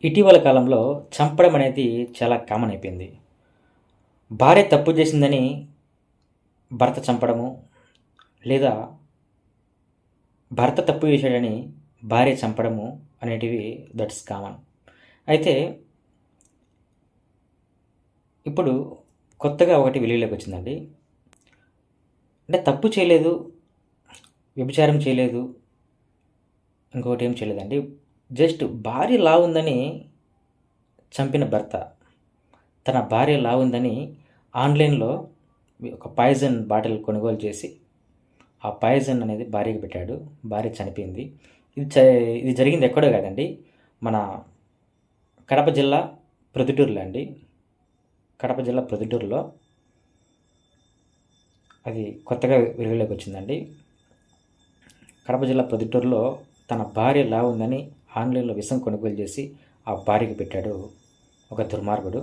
ఇటీవల కాలంలో చంపడం అనేది చాలా కామన్ అయిపోయింది. భార్య తప్పు చేసిందని భర్త చంపడము, లేదా భర్త తప్పు చేశాడని భార్య చంపడము అనేటివి దట్స్ కామన్. అయితే ఇప్పుడు కొత్తగా ఒకటి వెలుగులోకి వచ్చిందండి. అంటే తప్పు చేయలేదు, వ్యభిచారం చేయలేదు, ఇంకొకటి ఏం చేయలేదండి. జస్ట్ భార్య లావుందని చంపిన భర్త తన భార్య లావుందని ఆన్‌లైన్‌లో ఒక పాయిజన్ బాటిల్ కొనుగోలు చేసి, ఆ పాయిజన్ అనేది భార్యకి పెట్టాడు. భార్య చనిపోయింది. ఇది చ ఇది జరిగింది ఎక్కడో కాదండి. మన కడప జిల్లా ప్రొద్దుటూరులో అండి. కడప జిల్లా ప్రొద్దుటూరులో అది కొత్తగా వెలుగులోకి వచ్చిందండి. కడప జిల్లా ప్రొద్దుటూరులో తన భార్య లావుందని ఆన్‌లైన్‌లో విషం కొనుగోలు చేసి, ఆ భార్యకి పెట్టాడు ఒక దుర్మార్గుడు.